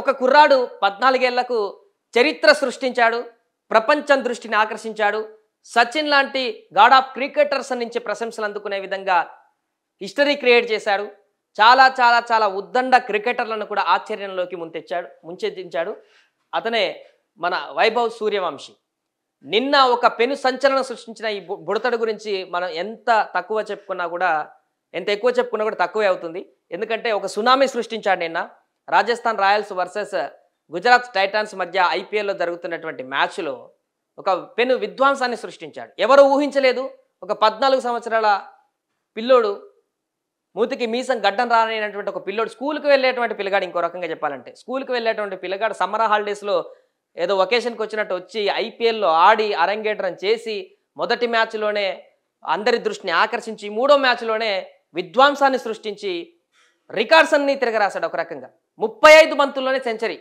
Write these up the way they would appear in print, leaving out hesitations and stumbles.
ఒక కుర్రాడు 14 ఏళ్లకు చరిత్ర సృష్టించాడు, ప్రపంచం దృష్టిని ఆకర్షించాడు. సచిన్ లాంటి గాడ్ ఆఫ్ క్రికెటర్స్ నుంచి ప్రశంసలు అందుకునే విధంగా హిస్టరీ క్రియేట్ చేశాడు. చాలా చాలా చాలా ఉద్దండ క్రికెటర్లను కూడా ఆశ్చర్యంలోకి ముంచెత్తించాడు. అతనే మన వైభవ్ సూర్యవంశీ. నిన్న ఒక పెను సంచలనం సృష్టించిన ఈ బుడతడు గురించి మనం ఎంత ఎక్కువ చెప్పుకున్నా కూడా తక్కువే అవుతుంది. ఎందుకంటే ఒక సునామీ సృష్టించాడు నిన్న. Rajasthan Royals versus Gujarat Titans మధ్య ఐపీఎల్లో జరుగుతున్నటువంటి మ్యాచ్లో ఒక పెను విధ్వంసాన్ని సృష్టించాడు. ఎవరు ఊహించలేదు. ఒక 14 సంవత్సరాల పిల్లోడు, మూతికి మీసం గడ్డం రానైనటువంటి ఒక పిల్లోడు, స్కూల్కి వెళ్ళేటువంటి పిల్లగాడు, ఇంకో రకంగా చెప్పాలంటే స్కూల్కి వెళ్ళేటువంటి పిల్లగాడు సమ్మర్ హాలిడేస్లో ఏదో ఒకేషన్కి వచ్చినట్టు వచ్చి ఐపీఎల్లో ఆడి అరంగేట్రం చేసి మొదటి మ్యాచ్లోనే అందరి దృష్టిని ఆకర్షించి మూడో మ్యాచ్లోనే విధ్వంసాన్ని సృష్టించి రికార్డ్స్ అన్నీ తిరగరాశాడు. ఒక రకంగా 35 బంతుల్లోనే సెంచరీ.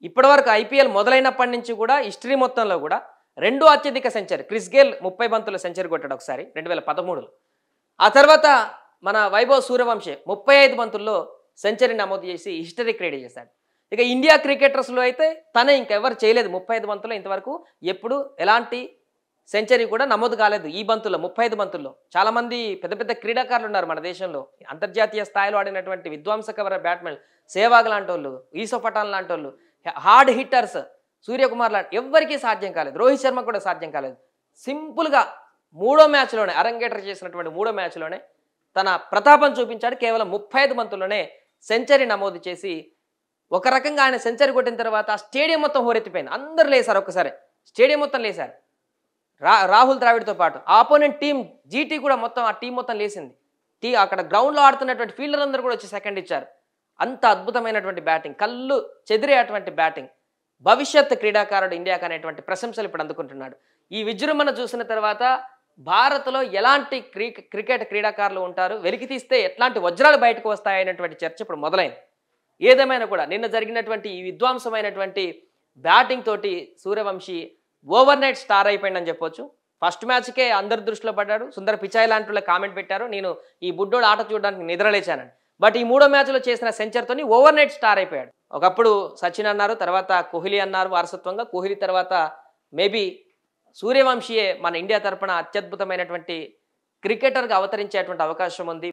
ఇప్పటివరకు ఐపీఎల్ మొదలైనప్పటి నుంచి కూడా హిస్టరీ మొత్తంలో కూడా రెండో అత్యధిక సెంచరీ. క్రిస్ గేల్ 30 బంతుల్లో సెంచరీ కొట్టాడు ఒకసారి 2013లో. ఆ తర్వాత మన వైభవ్ సూర్యవంశీ 35 బంతుల్లో సెంచరీ నమోదు చేసి హిస్టరీ క్రియేట్ చేశాడు. ఇక ఇండియా క్రికెటర్స్లో అయితే తనే ఇంకెవరు చేయలేదు. 35 బంతుల్లో ఇంతవరకు ఎప్పుడు ఎలాంటి సెంచరీ కూడా నమోదు కాలేదు. ఈ బంతుల్లో 35 బంతుల్లో చాలామంది పెద్ద పెద్ద క్రీడాకారులు ఉన్నారు మన దేశంలో. అంతర్జాతీయ స్థాయిలో ఆడినటువంటి విధ్వంసకర బ్యాట్స్మెన్ సేవాగ్ లాంటి వాళ్ళు, యూసుఫ్ పఠాన్ లాంటి వాళ్ళు, హార్డ్ హిట్టర్స్ సూర్యకుమార్ లాంటి ఎవ్వరికీ సాధ్యం కాలేదు. రోహిత్ శర్మ కూడా సాధ్యం కాలేదు. సింపుల్గా మూడో మ్యాచ్లోనే అరంగేట్రం చేసినటువంటి మూడో మ్యాచ్లోనే తన ప్రతాపం చూపించాడు. కేవలం 35 బంతుల్లోనే సెంచరీ నమోదు చేసి ఒక రకంగా ఆయన సెంచరీ కొట్టిన తర్వాత స్టేడియం మొత్తం హోరెత్తిపోయింది. అందరూ లేసారు. ఒక్కసారి స్టేడియం మొత్తం లేసారు. రాహుల్ ద్రావిడ్తో పాటు ఆపోనెంట్ టీం జీటీ కూడా మొత్తం ఆ టీం మొత్తం లేసింది. అక్కడ గ్రౌండ్లో ఆడుతున్నటువంటి ఫీల్డర్ అందరూ కూడా వచ్చి సెకండ్ ఇచ్చారు. అంత అద్భుతమైనటువంటి బ్యాటింగ్, కళ్ళు చెదిరేటువంటి బ్యాటింగ్. భవిష్యత్ క్రీడాకారుడు ఇండియాకు అనేటువంటి ప్రశంసలు ఇప్పుడు అందుకుంటున్నాడు. ఈ విజృంభణ చూసిన తర్వాత భారత్లో ఎలాంటి క్రికెట్ క్రీడాకారులు ఉంటారు, వెలికి తీస్తే ఎట్లాంటి వజ్రాలు బయటకు వస్తాయనేటువంటి చర్చ ఇప్పుడు మొదలైంది. ఏదేమైనా కూడా నిన్న జరిగినటువంటి ఈ విధ్వంసమైనటువంటి బ్యాటింగ్ తోటి సూర్యవంశీ ఓవర్ నైట్ స్టార్ అయిపోయిందని చెప్పొచ్చు. ఫస్ట్ మ్యాచ్కే అందరి దృష్టిలో పడ్డాడు. సుందర్ పిచాయ్ లాంటి వాళ్ళు కామెంట్ పెట్టారు, నేను ఈ బుడ్డోడు ఆట చూడడానికి నిద్రలేచానని. బట్ ఈ మూడో మ్యాచ్లో చేసిన సెంచరీతోని ఓవర్ నైట్ స్టార్ అయిపోయాడు. ఒకప్పుడు సచిన్ అన్నారు, తర్వాత కోహ్లీ అన్నారు వారసత్వంగా. కోహ్లీ తర్వాత మేబీ సూర్యవంశీయే మన ఇండియా తరపున అత్యద్భుతమైనటువంటి క్రికెటర్గా అవతరించేటువంటి అవకాశం ఉంది.